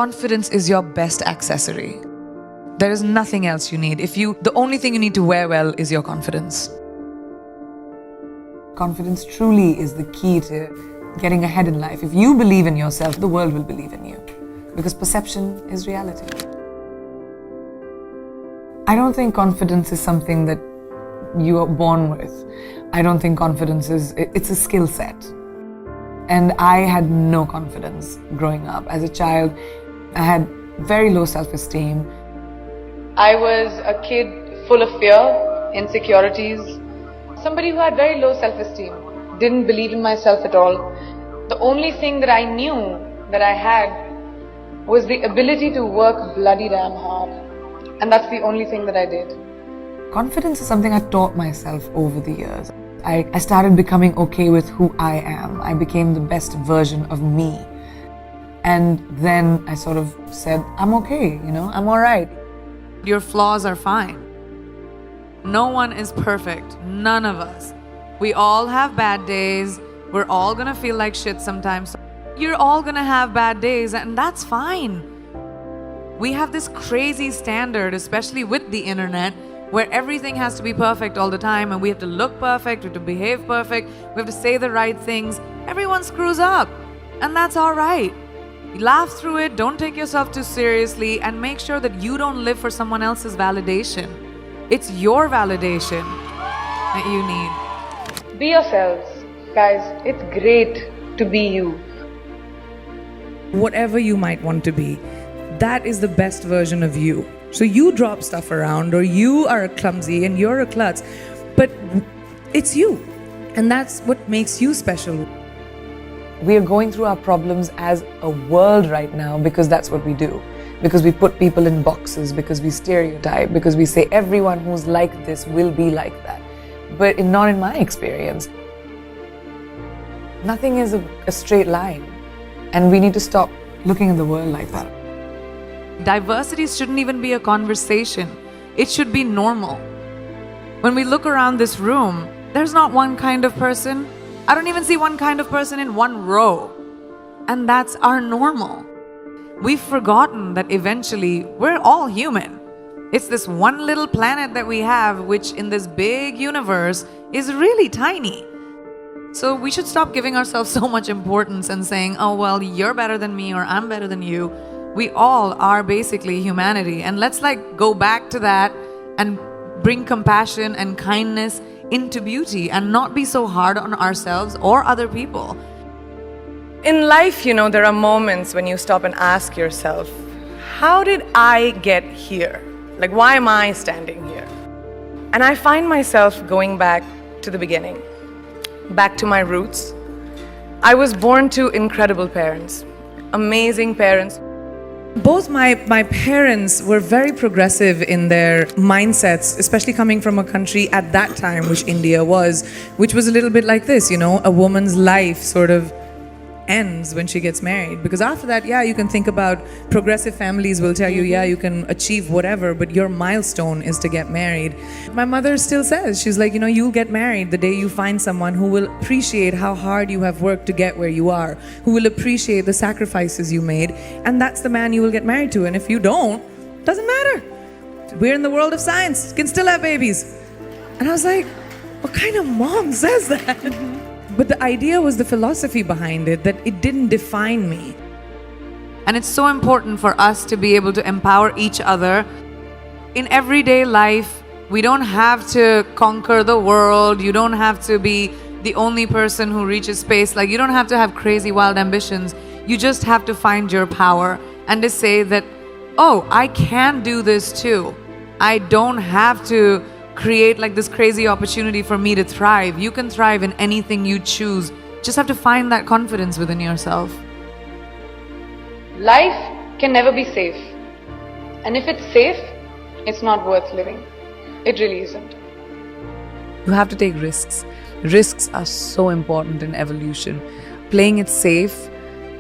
Confidence is your best accessory. There is nothing else you need. The only thing you need to wear well is your confidence. Confidence truly is the key to getting ahead in life. If you believe in yourself, the world will believe in you. Because perception is reality. I don't think confidence is something that you are born with. I don't think confidence it's a skill set. And I had no confidence growing up. As a child, I had very low self-esteem. I was a kid full of fear, insecurities, somebody who had very low self-esteem, didn't believe in myself at all. The only thing that I knew that I had was the ability to work bloody damn hard. And that's the only thing that I did. Confidence is something I taught myself over the years. I started becoming okay with who I am. I became the best version of me. And then I sort of said, I'm okay, I'm all right. Your flaws are fine. No one is perfect. None of us. We all have bad days. We're all gonna feel like shit sometimes. You're all gonna have bad days, and that's fine. We have this crazy standard, especially with the internet, where everything has to be perfect all the time, and we have to look perfect, we have to behave perfect, we have to say the right things. Everyone screws up, and that's all right. Laugh through it, don't take yourself too seriously, and make sure that you don't live for someone else's validation. It's your validation that you need. Be yourselves, guys. It's great to be you. Whatever you might want to be, that is the best version of you. So you drop stuff around, or you are clumsy and you're a klutz, but it's you. And that's what makes you special. We are going through our problems as a world right now because that's what we do. Because we put people in boxes, because we stereotype, because we say everyone who's like this will be like that. But not in my experience. Nothing is a straight line. And we need to stop looking at the world like that. Diversity shouldn't even be a conversation. It should be normal. When we look around this room, there's not one kind of person. I don't even see one kind of person in one row. And that's our normal. We've forgotten that eventually we're all human. It's this one little planet that we have, which in this big universe is really tiny. So we should stop giving ourselves so much importance and saying, oh, well, you're better than me or I'm better than you. We all are basically humanity. And let's go back to that and bring compassion and kindness into beauty and not be so hard on ourselves or other people. In life, there are moments when you stop and ask yourself, how did I get here? Why am I standing here? And I find myself going back to the beginning, back to my roots. I was born to incredible parents, amazing parents. Both my parents were very progressive in their mindsets, especially coming from a country at that time, which India was, which was a little bit like this, a woman's life sort of ends when she gets married. Because after that, you can think about progressive families will tell you, you can achieve whatever, but your milestone is to get married. My mother still says, she's like, you'll get married the day you find someone who will appreciate how hard you have worked to get where you are, who will appreciate the sacrifices you made, and that's the man you will get married to. And if you don't, doesn't matter. We're in the world of science, can still have babies. And I was like, what kind of mom says that? But the idea was the philosophy behind it, that it didn't define me. And it's so important for us to be able to empower each other. In everyday life, we don't have to conquer the world. You don't have to be the only person who reaches space. You don't have to have crazy, wild ambitions. You just have to find your power and to say that, oh, I can do this too. I don't have to create this crazy opportunity for me to thrive. You can thrive in anything you choose. Just have to find that confidence within yourself. Life can never be safe. And if it's safe, it's not worth living. It really isn't. You have to take risks. Risks are so important in evolution. Playing it safe,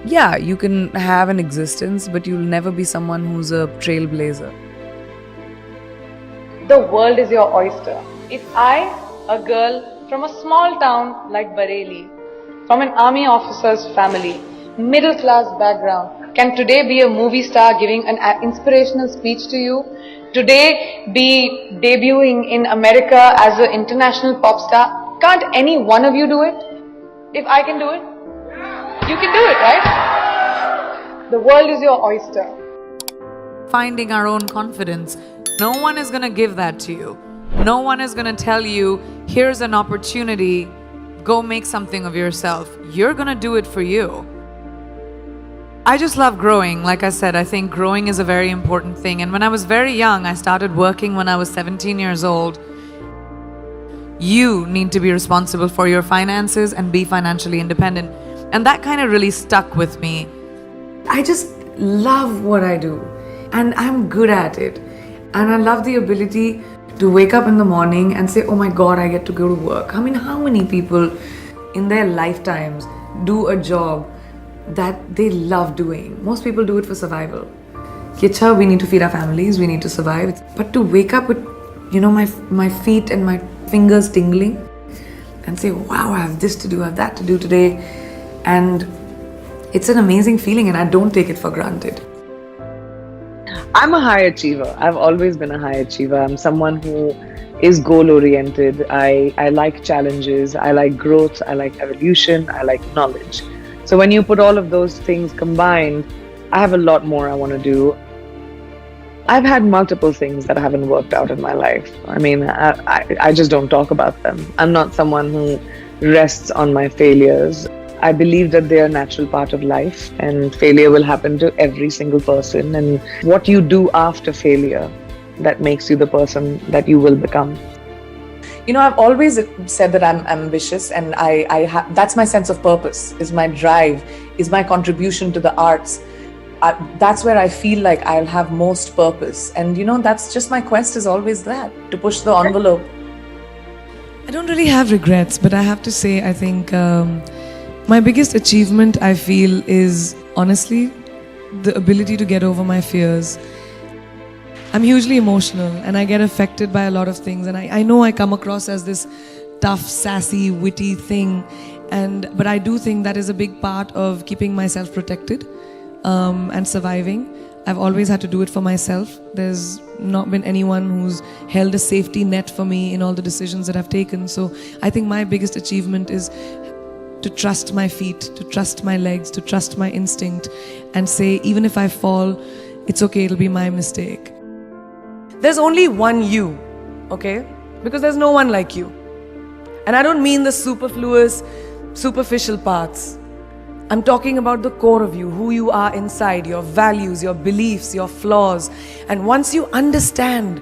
you can have an existence, but you'll never be someone who's a trailblazer. The world is your oyster. If I, a girl from a small town like Bareilly, from an army officer's family, middle class background, can today be a movie star giving an inspirational speech to you, today be debuting in America as an international pop star. Can't any one of you do it? If I can do it, you can do it, right? The world is your oyster. Finding our own confidence. No one is going to give that to you. No one is going to tell you, here's an opportunity, go make something of yourself. You're going to do it for you. I just love growing. Like I said, I think growing is a very important thing. And when I was very young, I started working when I was 17 years old. You need to be responsible for your finances and be financially independent. And that kind of really stuck with me. I just love what I do. And I'm good at it. And I love the ability to wake up in the morning and say, oh my God, I get to go to work. I mean, how many people in their lifetimes do a job that they love doing? Most people do it for survival. Kicha, we need to feed our families, we need to survive. But to wake up with, my feet and my fingers tingling and say, wow, I have this to do, I have that to do today. And it's an amazing feeling and I don't take it for granted. I'm a high achiever. I've always been a high achiever. I'm someone who is goal-oriented. I like challenges. I like growth. I like evolution. I like knowledge. So when you put all of those things combined, I have a lot more I want to do. I've had multiple things that haven't worked out in my life. I mean, I just don't talk about them. I'm not someone who rests on my failures. I believe that they are a natural part of life and failure will happen to every single person, and what you do after failure that makes you the person that you will become. I've always said that I'm ambitious, and that's my sense of purpose, is my drive, is my contribution to the arts. That's where I feel like I'll have most purpose. And that's just my quest, is always that, to push the envelope. I don't really have regrets, but I have to say, I think my biggest achievement, I feel, is honestly the ability to get over my fears. I'm hugely emotional and I get affected by a lot of things, and I know I come across as this tough, sassy, witty thing, but I do think that is a big part of keeping myself protected and surviving. I've always had to do it for myself. There's not been anyone who's held a safety net for me in all the decisions that I've taken. So I think my biggest achievement is to trust my feet, to trust my legs, to trust my instinct, and say, even if I fall, it's okay, it'll be my mistake. There's only one you, okay? Because there's no one like you. And I don't mean the superfluous, superficial parts. I'm talking about the core of you, who you are inside, your values, your beliefs, your flaws. And once you understand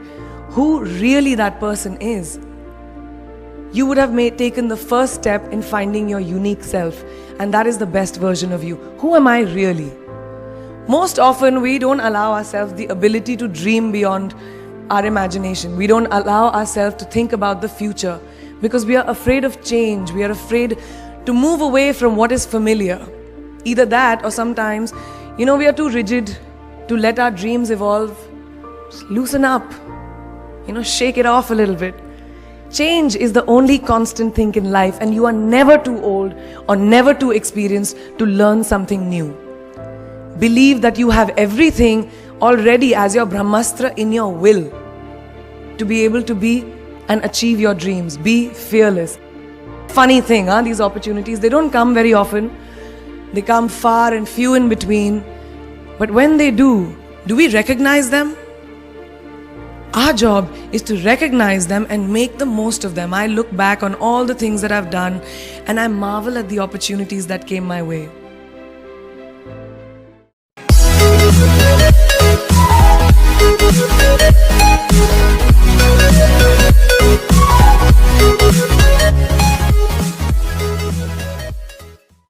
who really that person is, you would have taken the first step in finding your unique self, and that is the best version of you. Who am I really? Most often, we don't allow ourselves the ability to dream beyond our imagination. We don't allow ourselves to think about the future because we are afraid of change. We are afraid to move away from what is familiar. Either that, or sometimes, we are too rigid to let our dreams evolve. Just loosen up, shake it off a little bit. Change is the only constant thing in life, and you are never too old or never too experienced to learn something new. Believe that you have everything already as your Brahmastra in your will to be able to be and achieve your dreams. Be fearless. Funny thing, these opportunities, they don't come very often. They come far and few in between. But when they do we recognize them? Our job is to recognize them and make the most of them. I look back on all the things that I've done and I marvel at the opportunities that came my way.